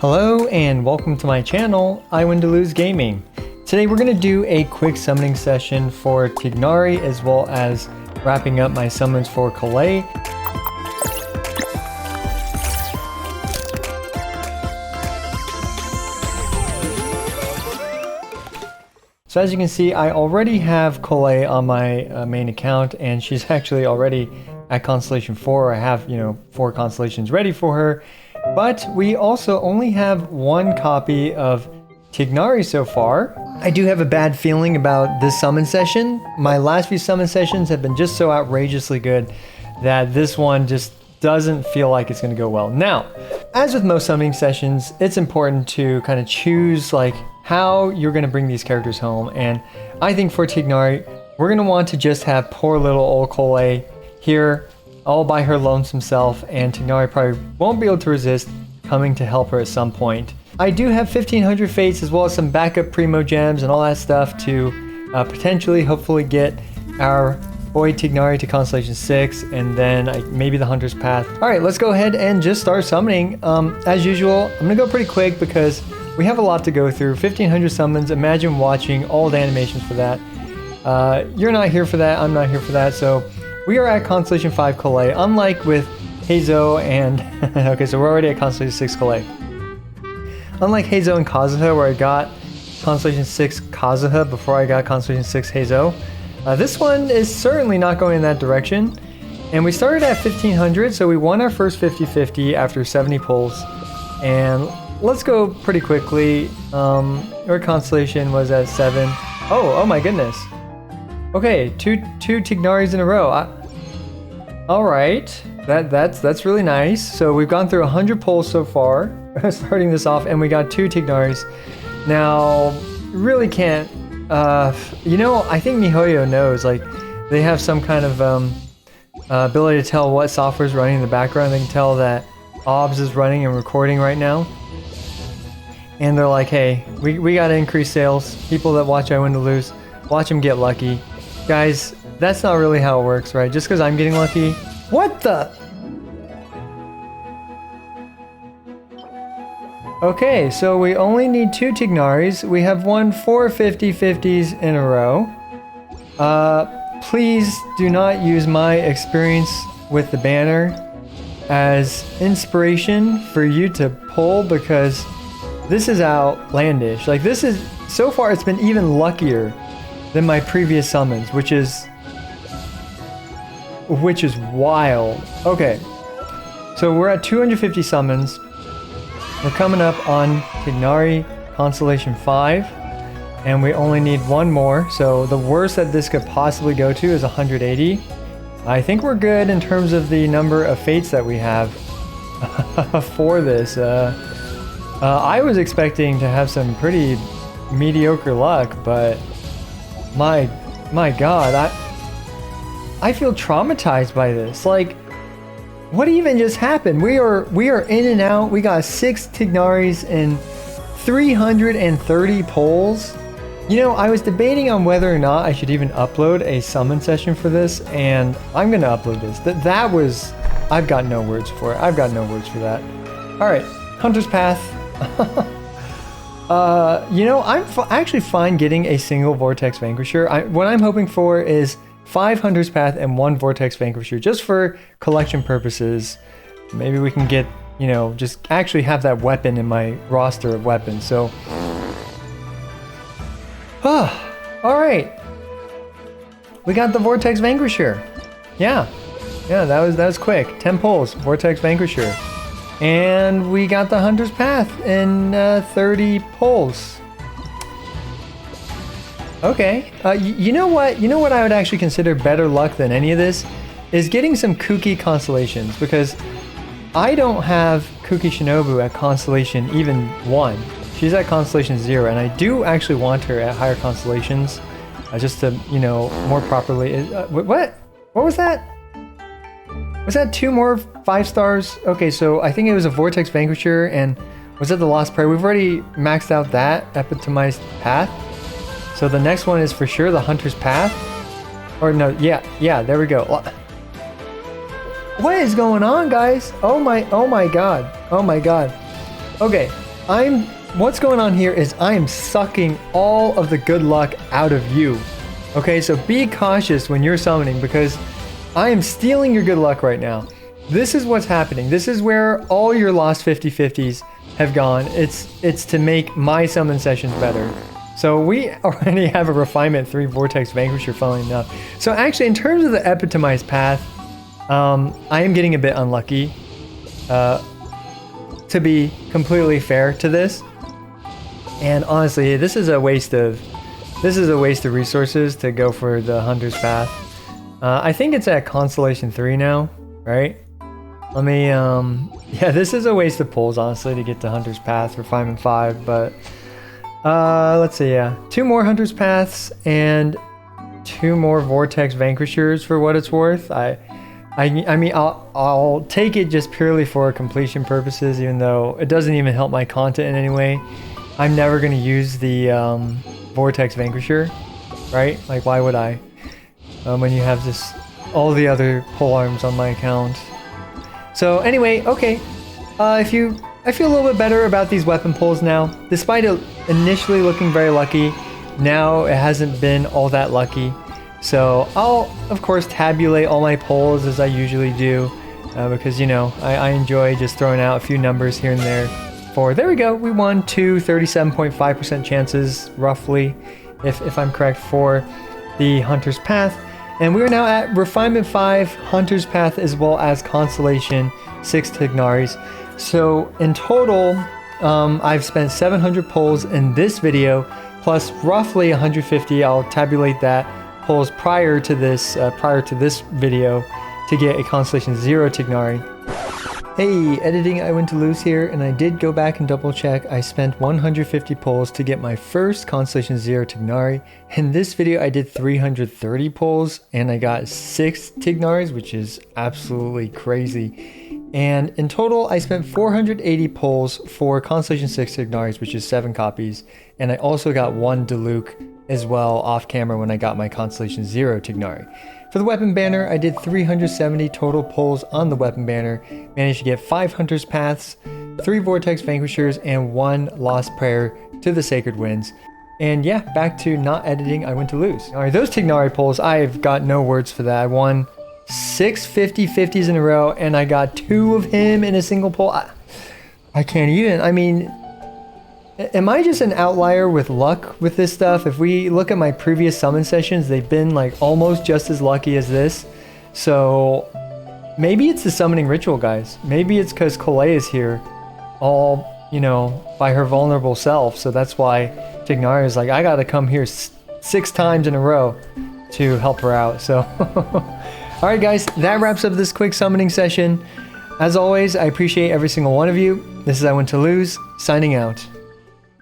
Hello and welcome to my channel, I Win to Lose Gaming. Today we're going to do a quick summoning session for Tighnari as well as wrapping up my summons for Calais. So as you can see, I already have Calais on my main account, and she's actually already at Constellation 4. I have, 4 constellations ready for her. But we also only have one copy of Tighnari so far. I do have a bad feeling about this summon session. My last few summon sessions have been just so outrageously good that this one just doesn't feel like it's going to go well. Now, as with most summoning sessions, it's important to kind of choose like how you're going to bring these characters home. And I think for Tighnari, we're going to want to just have poor little old Calais here all by her lonesome self, and Tighnari probably won't be able to resist coming to help her at some point. I do have 1500 fates as well as some backup Primogems and all that stuff to potentially, hopefully get our boy Tighnari to Constellation 6 and then maybe the Hunter's Path. Alright, let's go ahead and just start summoning. As usual, I'm going to go pretty quick because we have a lot to go through. 1500 summons, imagine watching all the animations for that. You're not here for that, I'm not here for that, so we are at Constellation 5 Calais, unlike with Heizo and... okay, so we're already at Constellation 6 Calais. Unlike Heizo and Kazuha, where I got Constellation 6 Kazuha before I got Constellation 6 Heizo, this one is certainly not going in that direction. And we started at 1500, so we won our first 50-50 after 70 pulls. And let's go pretty quickly. Our Constellation was at 7. Oh my goodness. Okay, two Tighnaris in a row. Alright, that's really nice. So we've gone through 100 pulls so far, starting this off, and we got 2 Tighnaris. Now, really can't, I think MiHoYo knows, like, they have some kind of ability to tell what software is running in the background. They can tell that OBS is running and recording right now. And they're like, hey, we gotta increase sales. People that watch I Win to Lose, watch them get lucky. Guys, that's not really how it works, right? Just because I'm getting lucky. What the? Okay, so we only need 2 Tighnaris. We have won 4 50-50s in a row. Please do not use my experience with the banner as inspiration for you to pull, because this is outlandish. Like, this is, so far it's been even luckier than my previous summons, which is wild. Okay, so we're at 250 summons. We're coming up on Tighnari Constellation 5, and we only need one more, so the worst that this could possibly go to is 180. I think we're good in terms of the number of fates that we have for this. I was expecting to have some pretty mediocre luck, but my god, I feel traumatized by this. Like, what even just happened? We are in and out. We got 6 Tighnaris and 330 polls. I was debating on whether or not I should even upload a summon session for this, and I'm gonna upload this. That was, I've got no words for it. I've got no words for that. Alright, Hunter's Path. I'm actually fine getting a single Vortex Vanquisher. What I'm hoping for is 5 Hunter's Path and 1 Vortex Vanquisher, just for collection purposes. Maybe we can get, just actually have that weapon in my roster of weapons. So, alright. We got the Vortex Vanquisher. Yeah, that was quick. 10 pulls, Vortex Vanquisher. And we got the Hunter's Path in 30 pulls. Okay. You know what? You know what I would actually consider better luck than any of this? Is getting some kooky constellations, because I don't have Kuki Shinobu at Constellation even 1. She's at Constellation 0, and I do actually want her at higher constellations, just to, more properly... what? What was that? Was that 2 more 5 stars? Okay, so I think it was a Vortex Vanquisher, and was it the Lost Prey? We've already maxed out that epitomized path. So the next one is for sure the Hunter's Path. Or no, yeah, there we go. What is going on, guys? Oh my god. Okay, What's going on here is I am sucking all of the good luck out of you. Okay, so be cautious when you're summoning because I am stealing your good luck right now. This is what's happening. This is where all your lost 50/50s have gone. It's to make my summon sessions better. So we already have a refinement 3 Vortex Vanquisher, funnily enough. So actually, in terms of the epitomized path, I am getting a bit unlucky. To be completely fair to this, and honestly, this is a waste of resources to go for the Hunter's Path. I think it's at Constellation 3 now, right? Let me, yeah, this is a waste of pulls, honestly, to get to Hunter's Path, Refinement 5, but, let's see, yeah. 2 more Hunter's Paths, and 2 more Vortex Vanquishers for what it's worth. I mean, I'll take it just purely for completion purposes, even though it doesn't even help my content in any way. I'm never going to use the Vortex Vanquisher, right? Like, why would I? When you have just all the other pole arms on my account. So anyway, okay. I feel a little bit better about these weapon pulls now. Despite it initially looking very lucky, now it hasn't been all that lucky. So I'll, of course, tabulate all my polls as I usually do, because, you know, I enjoy just throwing out a few numbers here and there. There we go, we won 37.5% chances, roughly, if I'm correct, for the Hunter's Path. And we are now at Refinement 5, Hunter's Path, as well as Constellation 6 Tighnaris. So in total, I've spent 700 polls in this video, plus roughly 150, I'll tabulate that, polls prior to this video to get a Constellation 0 Tighnari. Hey, editing I went to lose here, and I did go back and double check. I spent 150 polls to get my first Constellation 0 Tighnari. In this video I did 330 polls and I got 6 Tighnaris, which is absolutely crazy. And in total I spent 480 polls for Constellation 6 Tignaris, which is 7 copies. And I also got 1 Diluc as well off camera when I got my Constellation 0 Tighnari. For the weapon banner, I did 370 total polls on the weapon banner, managed to get 5 Hunter's Paths, 3 Vortex Vanquishers, and 1 Lost Prayer to the Sacred Winds. And yeah, back to not editing, I went to lose. Alright, those Tighnari polls, I've got no words for that. I won 6 50/50s in a row, and I got 2 of him in a single poll. I can't even, I mean, am I just an outlier with luck with this stuff? If we look at my previous summon sessions, they've been like almost just as lucky as this. So maybe it's the summoning ritual, guys. Maybe it's because Colette is here all, you know, by her vulnerable self. So that's why Tighnari is like, I gotta come here 6 times in a row to help her out. So, alright guys, that wraps up this quick summoning session. As always, I appreciate every single one of you. This is I Went to Lose, signing out.